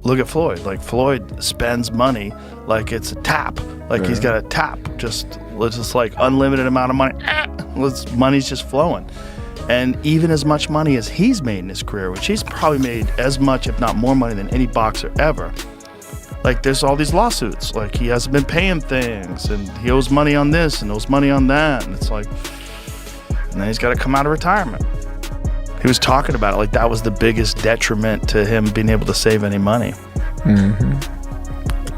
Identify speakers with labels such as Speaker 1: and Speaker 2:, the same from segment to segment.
Speaker 1: look at Floyd. Like, Floyd spends money like it's a tap. Like, he's got a tap, just like unlimited amount of money. Money's just flowing. And even as much money as he's made in his career, which he's probably made as much, if not more money than any boxer ever. Like, there's all these lawsuits. Like, he hasn't been paying things, and he owes money on this and owes money on that. And it's like, and then he's got to come out of retirement. He was talking about it like that was the biggest detriment to him being able to save any money.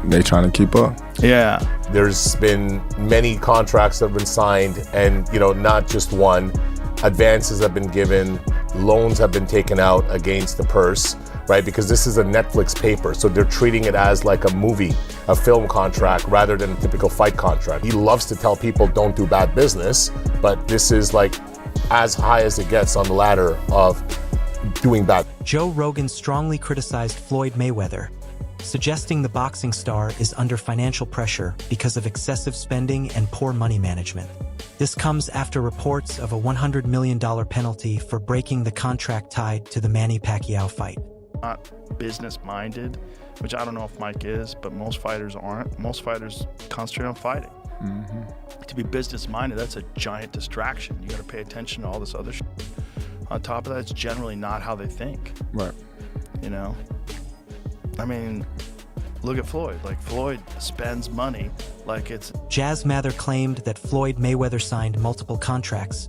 Speaker 2: They trying to keep up.
Speaker 1: Yeah.
Speaker 3: There's been many contracts that have been signed, and, you know, not just one. Advances have been given, loans have been taken out against the purse, right? Because this is a Netflix paper, so they're treating it as like a movie, a film contract, rather than a typical fight contract. He loves to tell people don't do bad business, but this is like as high as it gets on the ladder of doing bad.
Speaker 4: Joe Rogan strongly criticized Floyd Mayweather, suggesting the boxing star is under financial pressure because of excessive spending and poor money management. This comes after reports of a $100 million penalty for breaking the contract tied to the Manny Pacquiao fight.
Speaker 1: Not business-minded, which I don't know if Mike is, but most fighters aren't. Most fighters concentrate on fighting. To be business-minded, that's a giant distraction. You got to pay attention to all this other shit. On top of that, it's generally not how they think.
Speaker 2: Right.
Speaker 1: You know? I mean, look at Floyd. Like, Floyd spends money like it's...
Speaker 4: Jas Mathur claimed that Floyd Mayweather signed multiple contracts,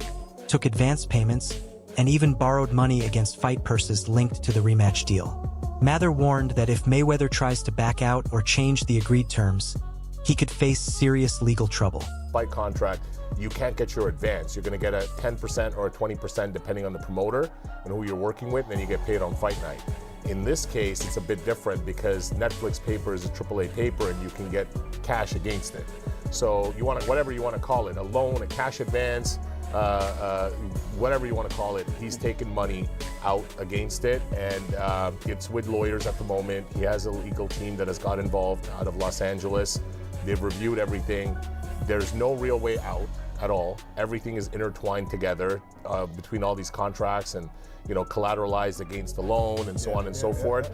Speaker 4: took advance payments, and even borrowed money against fight purses linked to the rematch deal. Mathur warned that if Mayweather tries to back out or change the agreed terms, he could face serious legal trouble.
Speaker 3: Fight contract, you can't get your advance. You're going to get a 10% or a 20% depending on the promoter and who you're working with, and then you get paid on fight night. In this case, it's a bit different because Netflix paper is a AAA paper and you can get cash against it. So you want to, whatever you want to call it, a loan, a cash advance, whatever you want to call it, he's taking money out against it, and it's with lawyers at the moment. He has a legal team that has got involved out of Los Angeles. They've reviewed everything. There's no real way out at all. Everything is intertwined together between all these contracts and, you know, collateralized against the loan and so on and so forth.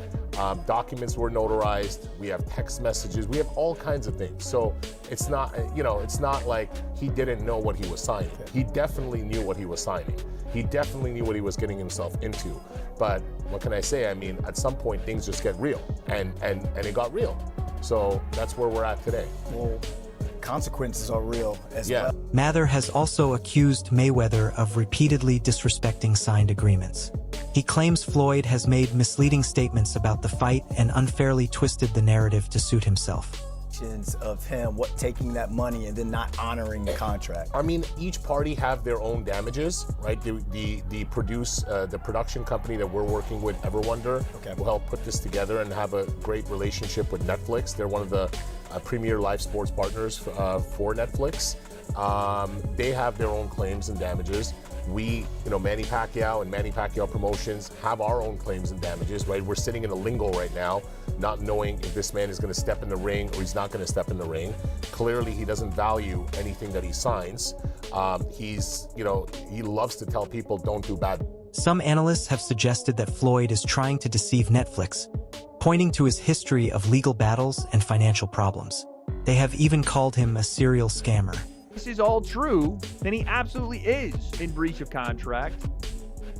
Speaker 3: Documents were notarized. We have text messages. We have all kinds of things. So it's not, you know, it's not like he didn't know what he was signing. He definitely knew what he was signing. He definitely knew what he was getting himself into. But what can I say? I mean, at some point things just get real, and it got real. So that's where we're at today.
Speaker 5: Well, consequences are real as well.
Speaker 4: Mathur has also accused Mayweather of repeatedly disrespecting signed agreements. He claims Floyd has made misleading statements about the fight and unfairly twisted the narrative to suit himself.
Speaker 5: Of him taking that money and then not honoring the contract.
Speaker 3: I mean, each party have their own damages, right? The production company that we're working with, Everwonder, will help put this together and have a great relationship with Netflix. They're one of the premier live sports partners for Netflix. They have their own claims and damages. We, you know, Manny Pacquiao and Manny Pacquiao Promotions have our own claims and damages, right? We're sitting in a lingo right now, not knowing if this man is going to step in the ring or he's not going to step in the ring. Clearly, he doesn't value anything that he signs. He's, you know, he loves to tell people don't do bad.
Speaker 4: Some analysts have suggested that Floyd is trying to deceive Netflix, pointing to his history of legal battles and financial problems. They have even called him a serial scammer.
Speaker 6: This is all true, then he absolutely is in breach of contract,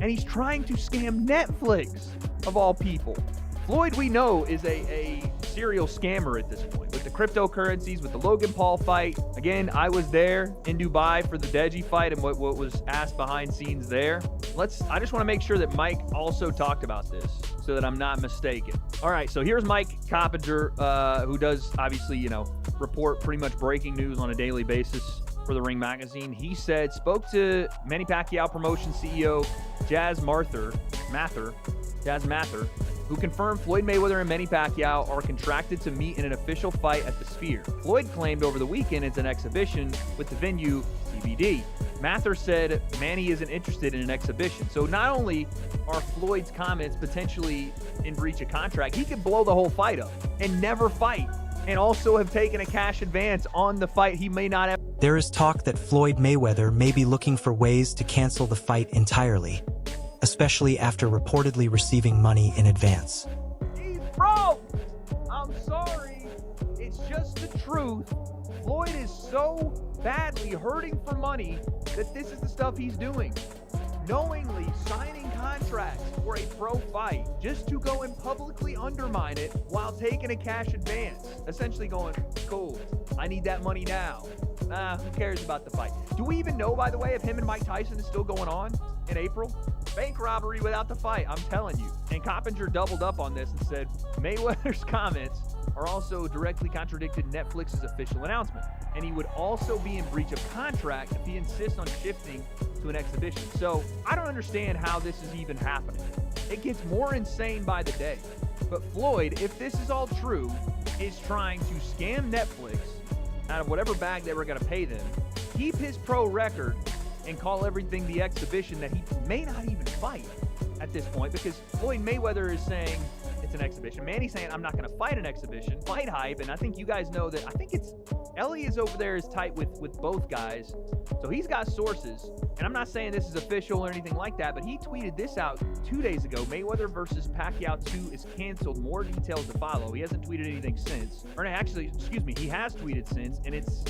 Speaker 6: and he's trying to scam Netflix, of all people. Floyd, we know, is a serial scammer at this point, with the cryptocurrencies, with the Logan Paul fight. Again, I was there in Dubai for the Deji fight and what was asked behind scenes there. I just want to make sure that Mike also talked about this, so that I'm not mistaken. All right, so here's Mike Coppinger, who does, obviously, you know, report pretty much breaking news on a daily basis for the Ring Magazine. He said, spoke to Manny Pacquiao Promotions CEO Jas Mathur, who confirmed Floyd Mayweather and Manny Pacquiao are contracted to meet in an official fight at the Sphere. Floyd claimed over the weekend it's an exhibition with the venue TBD. Mathur said Manny isn't interested in an exhibition. So not only are Floyd's comments potentially in breach of contract, he could blow the whole fight up and never fight, and also have taken a cash advance on the fight he may not have.
Speaker 4: There is talk that Floyd Mayweather may be looking for ways to cancel the fight entirely, especially after reportedly receiving money in advance.
Speaker 6: Bro, It's just the truth. Floyd is so badly hurting for money that this is the stuff he's doing. Knowingly signing contracts for a pro fight just to go and publicly undermine it while taking a cash advance. Essentially going, cool, I need that money now. Who cares about the fight? Do we even know, by the way, if him and Mike Tyson is still going on in April? Bank robbery without the fight, I'm telling you. And Coppinger doubled up on this and said Mayweather's comments are also directly contradicted Netflix's official announcement. And he would also be in breach of contract if he insists on shifting to an exhibition. So I don't understand how this is even happening. It gets more insane by the day. But Floyd, if this is all true, is trying to scam Netflix out of whatever bag they were going to pay them, keep his pro record, and call everything the exhibition that he may not even fight at this point, because Floyd Mayweather is saying it's an exhibition. Manny's saying, I'm not going to fight an exhibition. Fight hype, and I think you guys know that. I think it's Ellie is over there is tight with both guys, so he's got sources. And I'm not saying this is official or anything like that, but he tweeted this out 2 days ago. Mayweather versus Pacquiao 2 is canceled. More details to follow. He hasn't tweeted anything since. Or no, actually, excuse me, he has tweeted since, and it's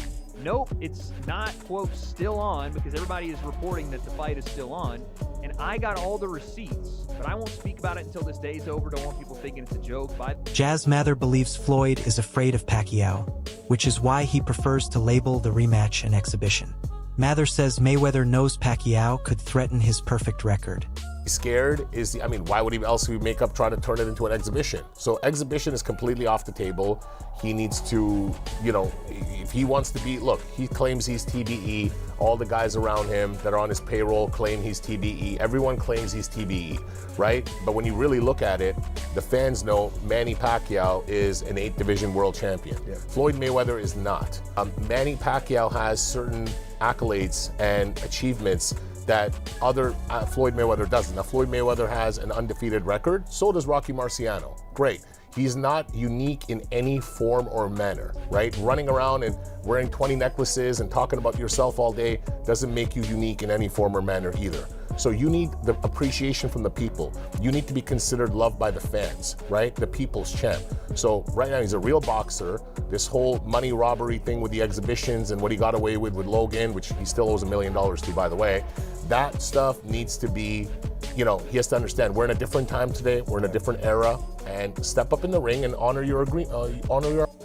Speaker 6: nope, it's not, quote, still on, because everybody is reporting that the fight is still on. And I got all the receipts, but I won't speak about it until this day's over. Don't want people thinking it's a joke.
Speaker 4: Jas Mathur believes Floyd is afraid of Pacquiao, which is why he prefers to label the rematch an exhibition. Mathur says Mayweather knows Pacquiao could threaten his perfect record.
Speaker 3: Scared is why would he else make up trying to turn it into an exhibition? So exhibition is completely off the table. He needs to, if he wants to be, look, he claims he's TBE. All the guys around him that are on his payroll claim he's TBE. Everyone claims he's TBE, right? But when you really look at it, the fans know Manny Pacquiao is an 8th division world champion. Yeah. Floyd Mayweather is not. Manny Pacquiao has certain accolades and achievements that other Floyd Mayweather doesn't. Now, Floyd Mayweather has an undefeated record. So does Rocky Marciano. Great. He's not unique in any form or manner, right? Running around and wearing 20 necklaces and talking about yourself all day doesn't make you unique in any form or manner either. So you need the appreciation from the people. You need to be considered loved by the fans, right? The people's champ. So right now he's a real boxer. This whole money robbery thing with the exhibitions and what he got away with Logan, which he still owes $1 million to, by the way, that stuff needs to be, he has to understand we're in a different time today. We're in a different era, and step up in the ring and honor your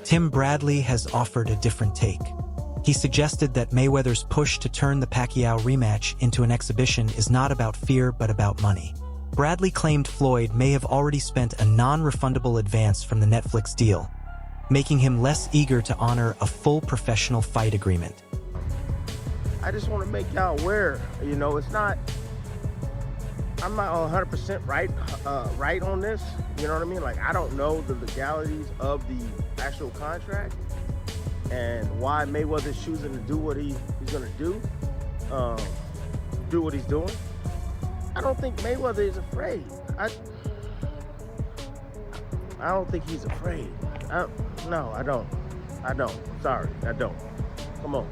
Speaker 4: Tim Bradley has offered a different take. He suggested that Mayweather's push to turn the Pacquiao rematch into an exhibition is not about fear but about money. Bradley claimed Floyd may have already spent a non-refundable advance from the Netflix deal, making him less eager to honor a full professional fight agreement.
Speaker 2: I just want to make y'all aware, it's not, I'm not 100% right on this, you know what I mean? Like, I don't know the legalities of the actual contract and why Mayweather's choosing to do what he's going to do what he's doing. I don't think Mayweather is afraid. I don't think he's afraid. No, I don't. Sorry, I don't. Come on.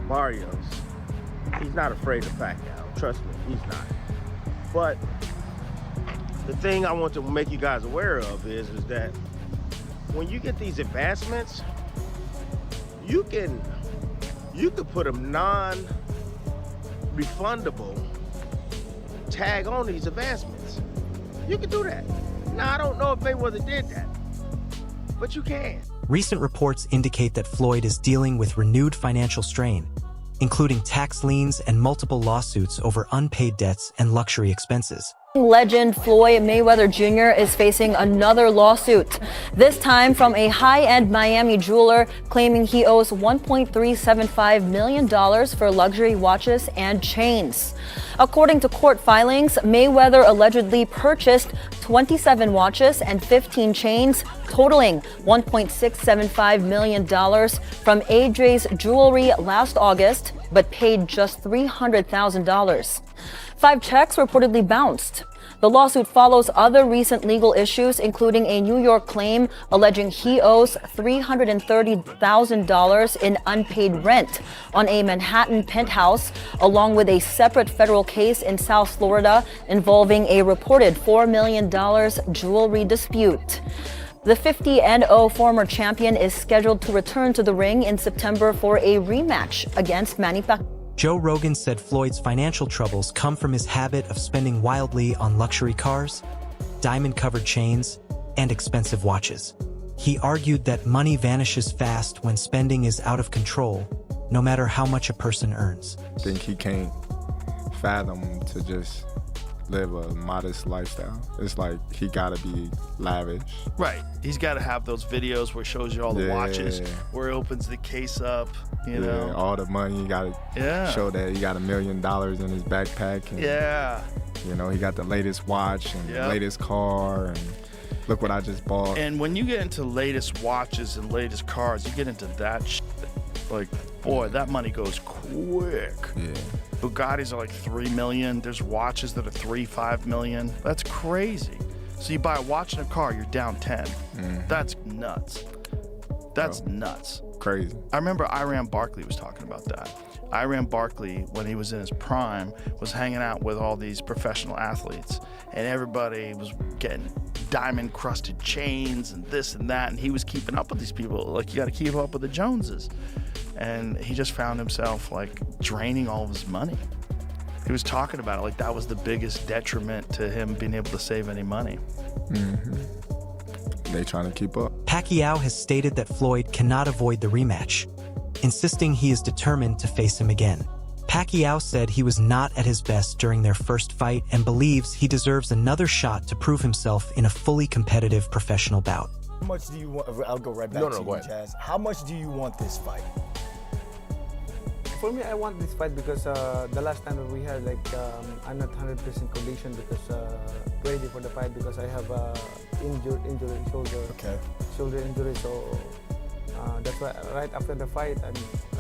Speaker 2: Barrios, he's not afraid of Pacquiao. Trust me, he's not. But the thing I want to make you guys aware of is that when you get these advancements, you can put a non-refundable tag on these advancements. You can do that. Now, I don't know if Mayweather did that, but you can.
Speaker 4: Recent reports indicate that Floyd is dealing with renewed financial strain, including tax liens and multiple lawsuits over unpaid debts and luxury expenses.
Speaker 7: Legend Floyd Mayweather Jr. is facing another lawsuit, this time from a high-end Miami jeweler claiming he owes $1.375 million for luxury watches and chains. According to court filings, Mayweather allegedly purchased 27 watches and 15 chains, totaling $1.675 million from Adre's Jewelry last August, but paid just $300,000. 5 checks reportedly bounced. The lawsuit follows other recent legal issues, including a New York claim alleging he owes $330,000 in unpaid rent on a Manhattan penthouse, along with a separate federal case in South Florida involving a reported $4 million jewelry dispute. The 50-0 former champion is scheduled to return to the ring in September for a rematch against Manny Pacquiao.
Speaker 4: Joe Rogan said Floyd's financial troubles come from his habit of spending wildly on luxury cars, diamond-covered chains, and expensive watches. He argued that money vanishes fast when spending is out of control, no matter how much a person earns.
Speaker 8: I think he can't fathom to just live a modest lifestyle. It's like he gotta be lavish.
Speaker 1: Right. He's got to have those videos where he shows you all the watches, where he opens the case up, you know.
Speaker 8: All the money. You gotta show that he got $1 million in his backpack. And, you know, he got the latest watch and the latest car, and look what I just bought.
Speaker 1: And when you get into latest watches and latest cars, you get into that shit. Like, boy, that money goes quick.
Speaker 8: Yeah.
Speaker 1: Bugattis are like 3 million. There's watches that are 3-5 million. That's crazy. So you buy a watch and a car, you're down 10. That's nuts. That's nuts.
Speaker 8: Crazy.
Speaker 1: I remember Iran Barkley was talking about that. Iran Barkley, when he was in his prime, was hanging out with all these professional athletes, and everybody was getting diamond-crusted chains and this and that, and he was keeping up with these people. Like, you got to keep up with the Joneses. And he just found himself, like, draining all of his money. He was talking about it like that was the biggest detriment to him being able to save any money.
Speaker 8: They trying to keep up.
Speaker 4: Pacquiao has stated that Floyd cannot avoid the rematch, insisting he is determined to face him again. Pacquiao said he was not at his best during their first fight and believes he deserves another shot to prove himself in a fully competitive professional bout.
Speaker 5: How much do you want? I'll go right back to you, Jas. How much do you want this fight?
Speaker 9: For me, I want this fight because the last time that we had, like, I'm not 100% condition because ready for the fight because I have injury, shoulder injury. So that's why right after the fight,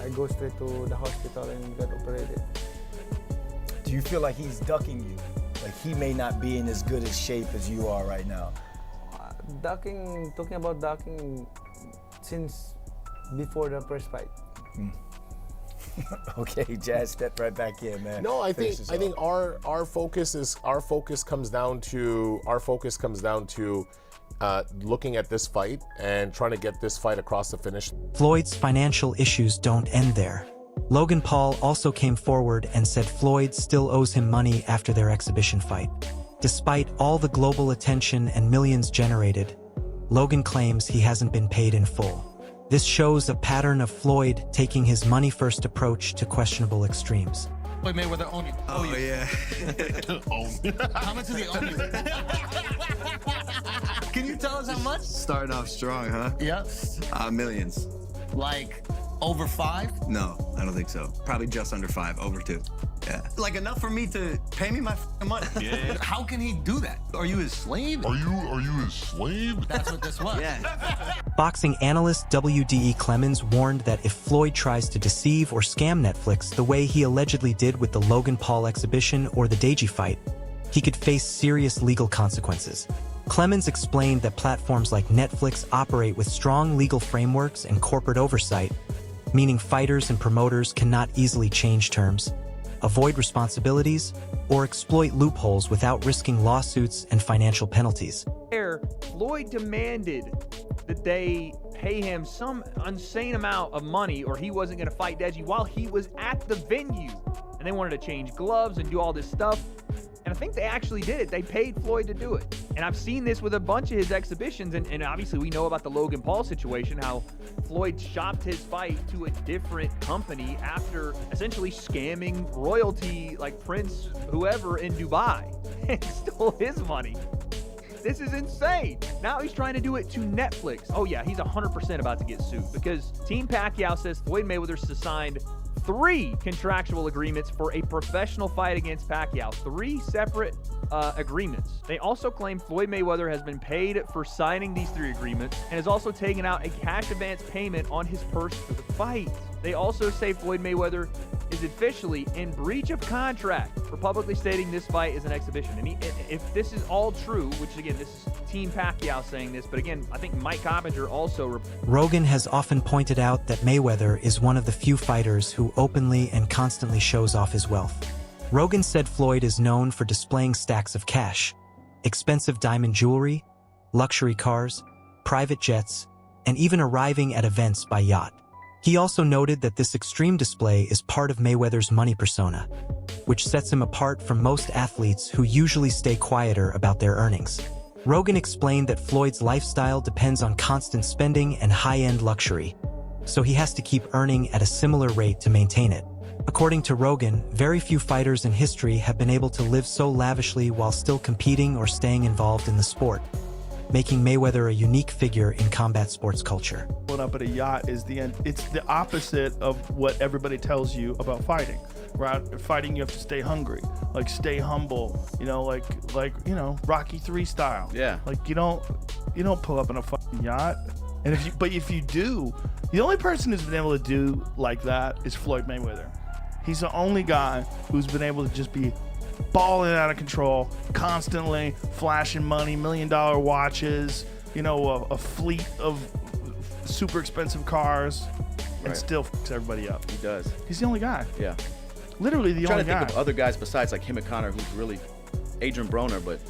Speaker 9: I go straight to the hospital and get operated.
Speaker 5: Do you feel like he's ducking you? Like he may not be in as good a shape as you are right now?
Speaker 9: Talking about ducking since before the first fight.
Speaker 5: Okay, Jas, step right back in, man.
Speaker 3: No, I think our focus comes down to looking at this fight and trying to get this fight across the finish.
Speaker 4: Floyd's financial issues don't end there. Logan Paul also came forward and said Floyd still owes him money after their exhibition fight. Despite all the global attention and millions generated, Logan claims he hasn't been paid in full. This shows a pattern of Floyd taking his money-first approach to questionable extremes.
Speaker 10: Floyd Mayweather own you.
Speaker 11: Oh, yeah.
Speaker 10: How much does he own you? Can you tell us how much?
Speaker 11: Starting off strong, huh?
Speaker 10: Yep.
Speaker 11: Millions.
Speaker 10: Like over 5?
Speaker 11: No, I don't think so. Probably just under 5, over 2. Yeah. Like enough for me to pay me my money.
Speaker 10: Yeah. How can he do that? Are you his slave?
Speaker 12: Are you his slave?
Speaker 10: That's what this was.
Speaker 11: Yeah.
Speaker 4: Boxing analyst W.D.E. Clemens warned that if Floyd tries to deceive or scam Netflix the way he allegedly did with the Logan Paul exhibition or the Deji fight, he could face serious legal consequences. Clemens explained that platforms like Netflix operate with strong legal frameworks and corporate oversight, meaning fighters and promoters cannot easily change terms, avoid responsibilities, or exploit loopholes without risking lawsuits and financial penalties.
Speaker 6: Floyd demanded that they pay him some insane amount of money or he wasn't going to fight Deji while he was at the venue. And they wanted to change gloves and do all this stuff. And I think they actually did it. They paid Floyd to do it. And I've seen this with a bunch of his exhibitions. And obviously we know about the Logan Paul situation, how Floyd shopped his fight to a different company after essentially scamming royalty like Prince whoever in Dubai and stole his money. This is insane. Now he's trying to do it to Netflix. Oh yeah, he's 100% about to get sued because Team Pacquiao says Floyd Mayweather signed 3 contractual agreements for a professional fight against Pacquiao. 3 separate agreements. They also claim Floyd Mayweather has been paid for signing these 3 agreements and has also taken out a cash advance payment on his purse for the fight. They also say Floyd Mayweather is officially in breach of contract for publicly stating this fight is an exhibition. And if this is all true, which again, this is Team Pacquiao saying this, but again, I think Mike Coppinger also...
Speaker 4: Rogan has often pointed out that Mayweather is one of the few fighters who openly and constantly shows off his wealth. Rogan said Floyd is known for displaying stacks of cash, expensive diamond jewelry, luxury cars, private jets, and even arriving at events by yacht. He also noted that this extreme display is part of Mayweather's money persona, which sets him apart from most athletes who usually stay quieter about their earnings. Rogan explained that Floyd's lifestyle depends on constant spending and high-end luxury, so he has to keep earning at a similar rate to maintain it. According to Rogan, very few fighters in history have been able to live so lavishly while still competing or staying involved in the sport, making Mayweather a unique figure in combat sports culture.
Speaker 1: Pulling up at a yacht is the end. It's the opposite of what everybody tells you about fighting. Right? Fighting, you have to stay hungry, like stay humble. You know, like Rocky III style.
Speaker 13: Yeah.
Speaker 1: Like you don't pull up in a fucking yacht. And if you do, the only person who's been able to do like that is Floyd Mayweather. He's the only guy who's been able to just be balling out of control, constantly flashing money, $1 million watches, a fleet of super expensive cars, and still fucks everybody up.
Speaker 13: He does.
Speaker 1: He's the only guy.
Speaker 13: Yeah.
Speaker 1: Literally the only guy.
Speaker 13: I'm trying to think of other guys besides like him and Conor, who's really Adrian Broner, but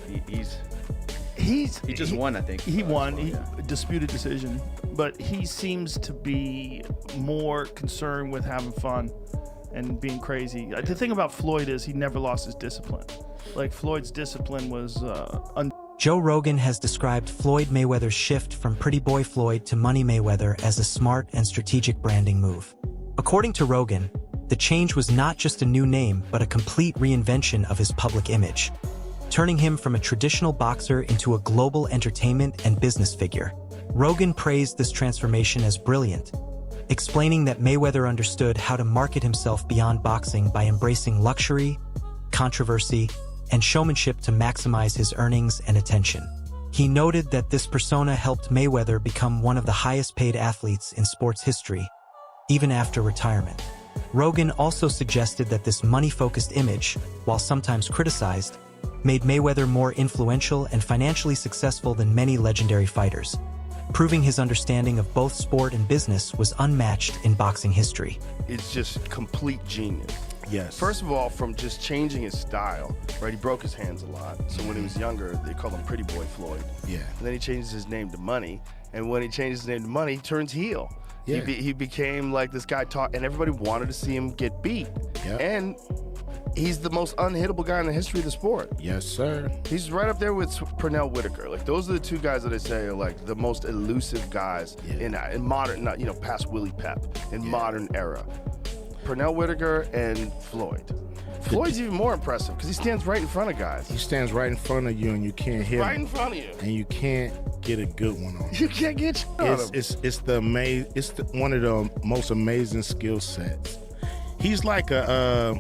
Speaker 13: he just won, I think.
Speaker 1: He won. Disputed decision, but he seems to be more concerned with having fun and being crazy. The thing about Floyd is he never lost his discipline. Like Floyd's discipline was
Speaker 4: Joe Rogan has described Floyd Mayweather's shift from Pretty Boy Floyd to Money Mayweather as a smart and strategic branding move. According to Rogan, the change was not just a new name, but a complete reinvention of his public image, turning him from a traditional boxer into a global entertainment and business figure. Rogan praised this transformation as brilliant, explaining that Mayweather understood how to market himself beyond boxing by embracing luxury, controversy, and showmanship to maximize his earnings and attention. He noted that this persona helped Mayweather become one of the highest-paid athletes in sports history, even after retirement. Rogan also suggested that this money-focused image, while sometimes criticized, made Mayweather more influential and financially successful than many legendary fighters, proving his understanding of both sport and business was unmatched in boxing history.
Speaker 2: It's just complete genius.
Speaker 14: Yes.
Speaker 2: First of all, from just changing his style, right? He broke his hands a lot. So when he was younger, they called him Pretty Boy Floyd.
Speaker 14: Yeah.
Speaker 2: And then he changes his name to Money. And when he changes his name to Money, he turns heel.
Speaker 14: Yeah.
Speaker 2: He became like this guy and everybody wanted to see him get beat.
Speaker 14: Yeah.
Speaker 2: And he's the most unhittable guy in the history of the sport.
Speaker 14: Yes, sir.
Speaker 2: He's right up there with Pernell Whitaker. Like those are the two guys that I say are like the most elusive guys in modern, not past Willie Pep, in modern era. Pernell Whitaker and Floyd. Floyd's even more impressive because he stands right in front of guys.
Speaker 14: He stands right in front of you and you can't hit him.
Speaker 2: Right in front of you.
Speaker 14: And you can't get a good one on him.
Speaker 2: You can't get shit on him.
Speaker 14: It's one of the most amazing skill sets. He's like a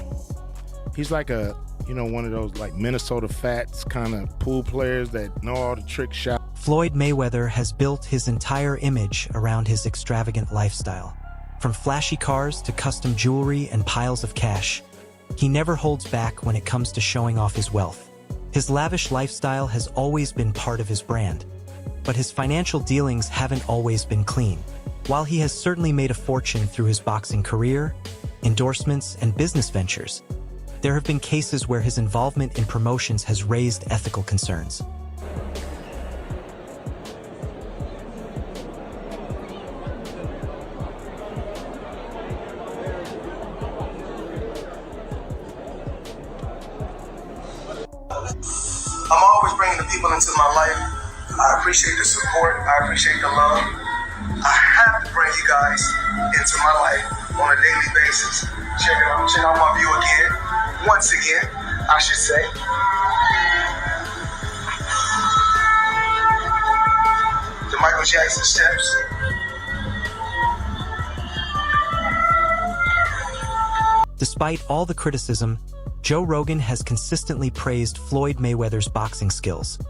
Speaker 14: one of those like Minnesota Fats kind of pool players that know all the trick shots.
Speaker 4: Floyd Mayweather has built his entire image around his extravagant lifestyle. From flashy cars to custom jewelry and piles of cash, he never holds back when it comes to showing off his wealth. His lavish lifestyle has always been part of his brand, but his financial dealings haven't always been clean. While he has certainly made a fortune through his boxing career, endorsements, and business ventures, there have been cases where his involvement in promotions has raised ethical concerns.
Speaker 15: I'm always bringing the people into my life. I appreciate the support. I appreciate the love. I have to bring you guys into my life on a daily basis. Check it out. Check out my view again. Once again, I should say. The Michael Jackson steps.
Speaker 4: Despite all the criticism, Joe Rogan has consistently praised Floyd Mayweather's boxing skills,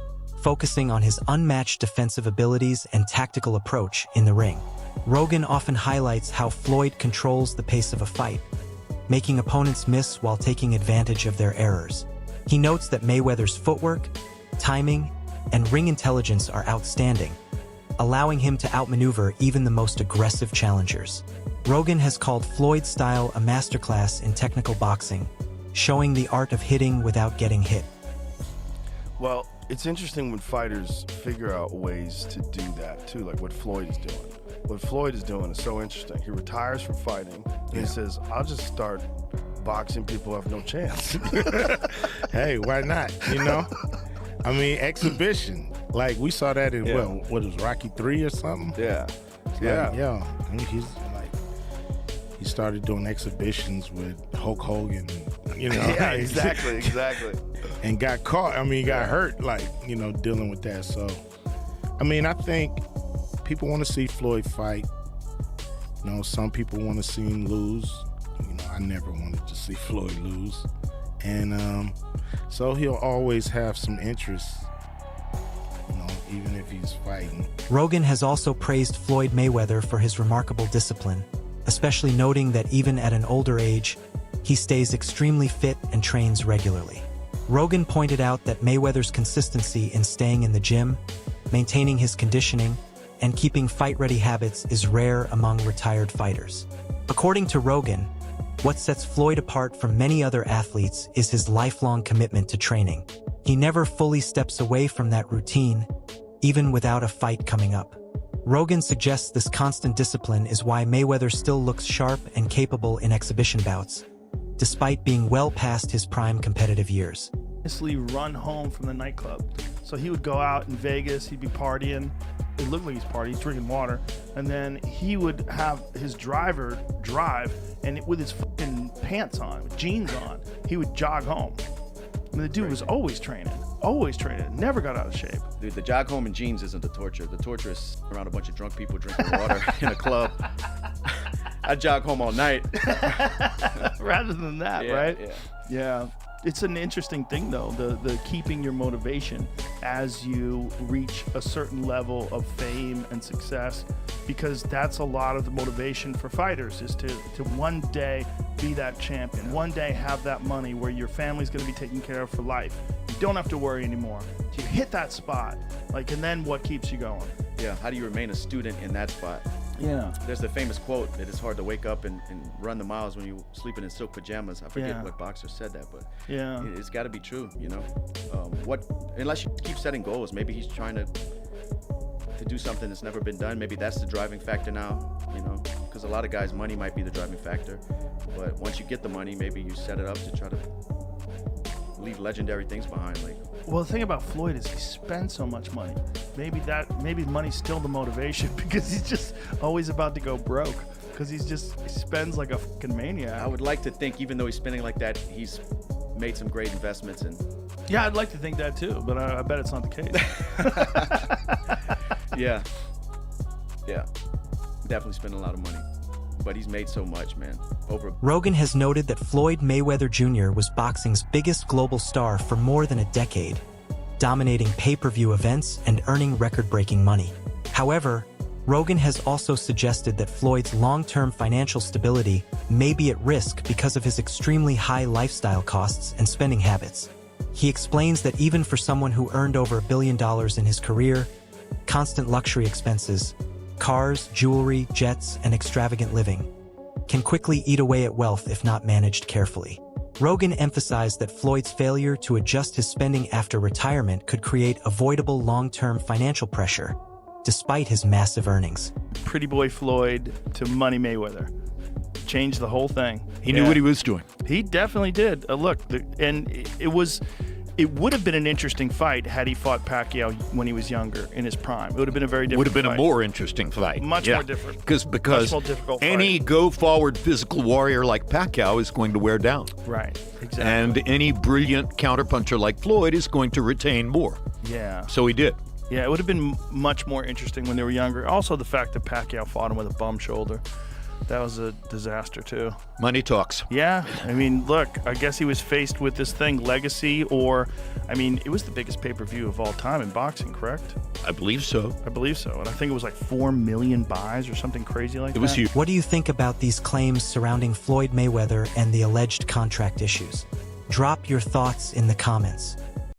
Speaker 4: focusing on his unmatched defensive abilities and tactical approach in the ring. Rogan often highlights how Floyd controls the pace of a fight, making opponents miss while taking advantage of their errors. He notes that Mayweather's footwork, timing, and ring intelligence are outstanding, allowing him to outmaneuver even the most aggressive challengers. Rogan has called Floyd's style a masterclass in technical boxing, showing the art of hitting without getting hit.
Speaker 2: Well,
Speaker 1: It's interesting when fighters figure out ways to do that too, like what Floyd is doing. What Floyd is doing is so interesting. He retires from fighting and he says, I'll just start boxing people who have no chance.
Speaker 14: Hey, why not? You know? I mean, exhibition. Like, we saw that in, what was Rocky 3 or something?
Speaker 1: Yeah.
Speaker 14: I mean, he's like, he started doing exhibitions with Hulk Hogan, you know?
Speaker 1: Yeah, exactly.
Speaker 14: And got caught. I mean, he got hurt, like, you know, dealing with that. So, I mean, I think people want to see Floyd fight. You know, some people want to see him lose. You know, I never wanted to see Floyd lose. And so he'll always have some interest, you know, even if he's fighting.
Speaker 4: Rogan has also praised Floyd Mayweather for his remarkable discipline, especially noting that even at an older age, he stays extremely fit and trains regularly. Rogan pointed out that Mayweather's consistency in staying in the gym, maintaining his conditioning, and keeping fight-ready habits is rare among retired fighters. According to Rogan, what sets Floyd apart from many other athletes is his lifelong commitment to training. He never fully steps away from that routine, even without a fight coming up. Rogan suggests this constant discipline is why Mayweather still looks sharp and capable in exhibition bouts, despite being well past his prime competitive years.
Speaker 1: Run home from the nightclub. So he would go out in Vegas, he'd be partying. It looked like he's partying, he's drinking water. And then he would have his driver drive, and with his fucking pants on, with jeans on, he would jog home. I mean, the dude was always training, never got out of shape.
Speaker 13: Dude, the jog home in jeans isn't the torture. The torture is around a bunch of drunk people drinking water in a club. I jog home all night.
Speaker 1: Rather than that, right?
Speaker 13: Yeah.
Speaker 1: It's an interesting thing, though, the keeping your motivation as you reach a certain level of fame and success, because that's a lot of the motivation for fighters, is to one day be that champion, one day have that money where your family's going to be taken care of for life. You don't have to worry anymore. You hit that spot, like, and then what keeps you going?
Speaker 13: Yeah, how do you remain a student in that spot?
Speaker 1: Yeah.
Speaker 13: There's the famous quote that it's hard to wake up and run the miles when you're sleeping in silk pajamas. I forget what boxer said that, but it's got to be true, you know? Unless you keep setting goals, maybe he's trying to do something that's never been done. Maybe that's the driving factor now, you know? Because a lot of guys, money might be the driving factor. But once you get the money, maybe you set it up to try to leave legendary things behind.
Speaker 1: Well, the thing about Floyd is he spends so much money. Maybe money's still the motivation, because he's just always about to go broke, because he spends like a fucking maniac.
Speaker 13: I would like to think, even though he's spending like that, he's made some great investments.
Speaker 1: Yeah, I'd like to think that too, but I bet it's not the case.
Speaker 13: Yeah. Definitely spending a lot of money. But he's made so much, man.
Speaker 4: Rogan has noted that Floyd Mayweather Jr. was boxing's biggest global star for more than a decade, dominating pay-per-view events and earning record-breaking money. However, Rogan has also suggested that Floyd's long-term financial stability may be at risk because of his extremely high lifestyle costs and spending habits. He explains that even for someone who earned over $1 billion in his career, constant luxury expenses, cars, jewelry, jets, and extravagant living can quickly eat away at wealth if not managed carefully. Rogan emphasized that Floyd's failure to adjust his spending after retirement could create avoidable long-term financial pressure, despite his massive earnings.
Speaker 1: Pretty boy Floyd to Money Mayweather. Changed the whole thing.
Speaker 16: He knew what he was doing.
Speaker 1: He definitely did. It would have been an interesting fight had he fought Pacquiao when he was younger, in his prime. It would have been a very different fight.
Speaker 16: Would have been a more interesting fight.
Speaker 1: Much more different.
Speaker 16: Because
Speaker 1: much more difficult
Speaker 16: any
Speaker 1: fight.
Speaker 16: go-forward physical warrior like Pacquiao is going to wear down.
Speaker 1: Right, exactly.
Speaker 16: And any brilliant counterpuncher like Floyd is going to retain more.
Speaker 1: Yeah.
Speaker 16: So he did.
Speaker 1: Yeah, it would have been much more interesting when they were younger. Also, the fact that Pacquiao fought him with a bum shoulder. That was a disaster, too.
Speaker 16: Money talks.
Speaker 1: Yeah. I mean, look, I guess he was faced with this thing, legacy, it was the biggest pay-per-view of all time in boxing, correct?
Speaker 16: I believe so.
Speaker 1: And I think it was like 4 million buys or something crazy like that.
Speaker 16: It was huge.
Speaker 4: What do you think about these claims surrounding Floyd Mayweather and the alleged contract issues? Drop your thoughts in the comments.